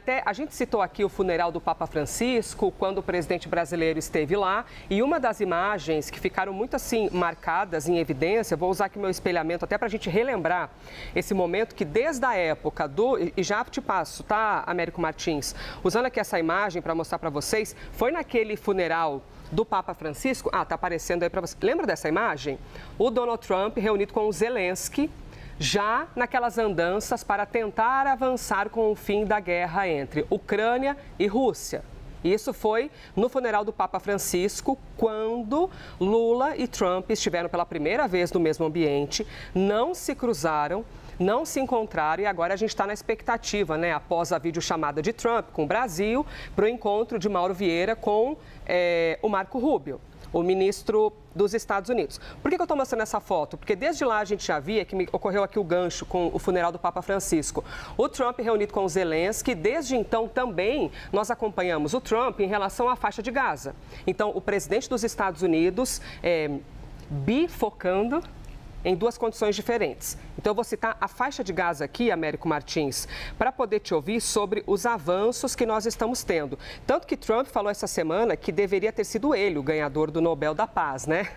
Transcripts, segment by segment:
até a gente citou aqui o funeral do Papa Francisco, quando o presidente brasileiro esteve lá, e uma das imagens que ficaram muito assim marcadas em evidência, vou usar aqui meu espelhamento até para a gente relembrar esse momento que desde a época e já te passo, tá, Américo Martins, usando aqui essa imagem para mostrar para vocês, foi naquele funeral do Papa Francisco, tá aparecendo aí para você. Lembra dessa imagem? O Donald Trump reunido com o Zelensky, já naquelas andanças para tentar avançar com o fim da guerra entre Ucrânia e Rússia. Isso foi no funeral do Papa Francisco, quando Lula e Trump estiveram pela primeira vez no mesmo ambiente, não se cruzaram, não se encontraram e agora a gente está na expectativa, né, após a videochamada de Trump com o Brasil, para o encontro de Mauro Vieira com o Marco Rubio, o ministro dos Estados Unidos. Por que eu estou mostrando essa foto? Porque desde lá a gente já via que ocorreu aqui o gancho com o funeral do Papa Francisco. O Trump reunido com o Zelensky, desde então também nós acompanhamos o Trump em relação à faixa de Gaza. Então, o presidente dos Estados Unidos bifocando em duas condições diferentes. Então, eu vou citar a faixa de Gaza aqui, Américo Martins, para poder te ouvir sobre os avanços que nós estamos tendo. Tanto que Trump falou essa semana que deveria ter sido ele o ganhador do Nobel da Paz, né?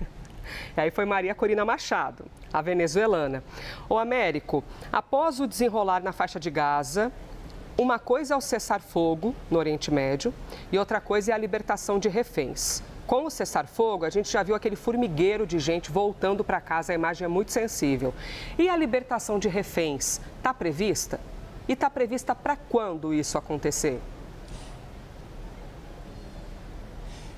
E aí foi Maria Corina Machado, a venezuelana. Ô, Américo, após o desenrolar na faixa de Gaza, uma coisa é o cessar-fogo no Oriente Médio e outra coisa é a libertação de reféns. Com o cessar-fogo, a gente já viu aquele formigueiro de gente voltando para casa, a imagem é muito sensível. E a libertação de reféns, está prevista? E está prevista para quando isso acontecer?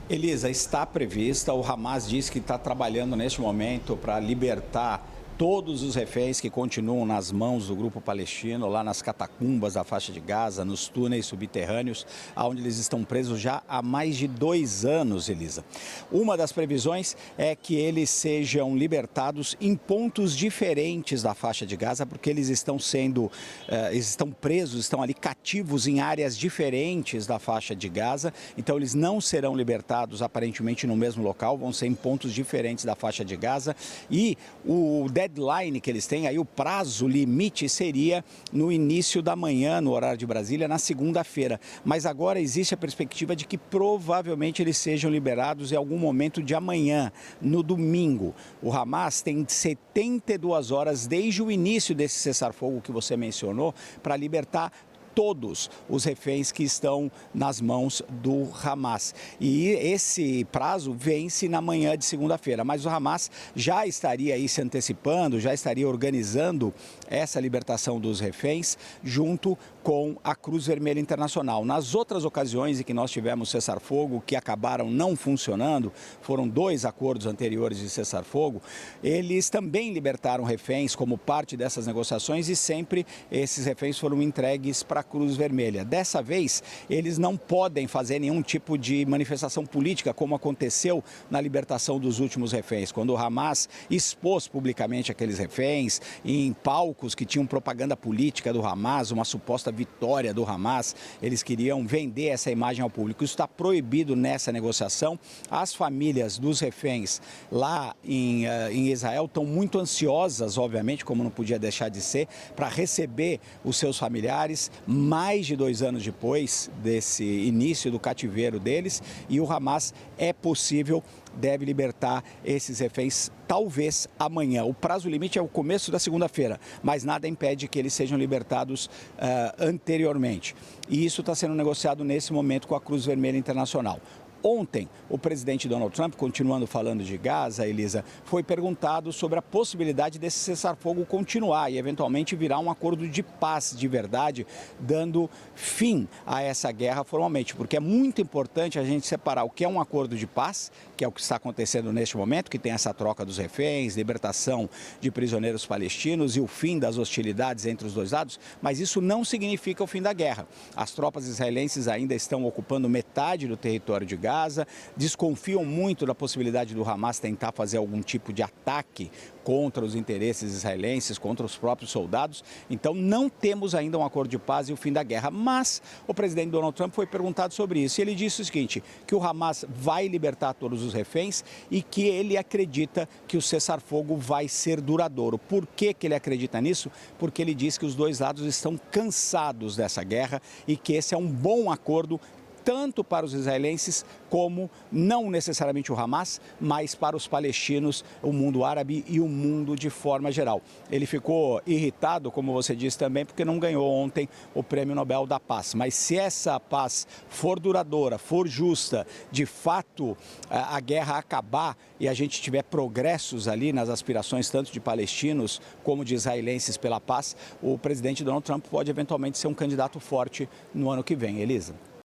Elisa, está prevista. O Hamas diz que está trabalhando neste momento para libertar todos os reféns que continuam nas mãos do grupo palestino, lá nas catacumbas da faixa de Gaza, nos túneis subterrâneos, onde eles estão presos já há mais de 2 anos, Elisa. Uma das previsões é que eles sejam libertados em pontos diferentes da faixa de Gaza, porque eles estão presos, estão ali cativos em áreas diferentes da faixa de Gaza, então eles não serão libertados aparentemente no mesmo local, vão ser em pontos diferentes da faixa de Gaza e o deadline que eles têm, aí o prazo limite seria no início da manhã, no horário de Brasília, na segunda-feira. Mas agora existe a perspectiva de que provavelmente eles sejam liberados em algum momento de amanhã, no domingo. O Hamas tem 72 horas desde o início desse cessar-fogo que você mencionou para libertar todos os reféns que estão nas mãos do Hamas. E esse prazo vence na manhã de segunda-feira, mas o Hamas já estaria aí se antecipando, já estaria organizando essa libertação dos reféns junto com a Cruz Vermelha Internacional. Nas outras ocasiões em que nós tivemos cessar-fogo, que acabaram não funcionando, foram 2 acordos anteriores de cessar-fogo, eles também libertaram reféns como parte dessas negociações e sempre esses reféns foram entregues para a Cruz Vermelha. Dessa vez, eles não podem fazer nenhum tipo de manifestação política, como aconteceu na libertação dos últimos reféns, quando o Hamas expôs publicamente aqueles reféns em palcos que tinham propaganda política do Hamas, uma suposta vitória do Hamas, eles queriam vender essa imagem ao público. Isso está proibido nessa negociação. As famílias dos reféns lá em Israel estão muito ansiosas, obviamente, como não podia deixar de ser, para receber os seus familiares mais de 2 anos depois desse início do cativeiro deles, e o Hamas deve libertar esses reféns talvez amanhã. O prazo limite é o começo da segunda-feira, mas nada impede que eles sejam libertados anteriormente. E isso está sendo negociado nesse momento com a Cruz Vermelha Internacional. Ontem, o presidente Donald Trump, continuando falando de Gaza, Elisa, foi perguntado sobre a possibilidade desse cessar-fogo continuar e, eventualmente, virar um acordo de paz de verdade, dando fim a essa guerra formalmente. Porque é muito importante a gente separar o que é um acordo de paz, que é o que está acontecendo neste momento, que tem essa troca dos reféns, libertação de prisioneiros palestinos e o fim das hostilidades entre os dois lados, mas isso não significa o fim da guerra. As tropas israelenses ainda estão ocupando metade do território de Gaza, Gaza, desconfiam muito da possibilidade do Hamas tentar fazer algum tipo de ataque contra os interesses israelenses, contra os próprios soldados. Então, não temos ainda um acordo de paz e o fim da guerra. Mas o presidente Donald Trump foi perguntado sobre isso e ele disse o seguinte, que o Hamas vai libertar todos os reféns e que ele acredita que o cessar-fogo vai ser duradouro. Por que ele acredita nisso? Porque ele diz que os dois lados estão cansados dessa guerra e que esse é um bom acordo tanto para os israelenses como, não necessariamente o Hamas, mas para os palestinos, o mundo árabe e o mundo de forma geral. Ele ficou irritado, como você disse também, porque não ganhou ontem o Prêmio Nobel da Paz. Mas se essa paz for duradoura, for justa, de fato a guerra acabar e a gente tiver progressos ali nas aspirações tanto de palestinos como de israelenses pela paz, o presidente Donald Trump pode eventualmente ser um candidato forte no ano que vem. Elisa.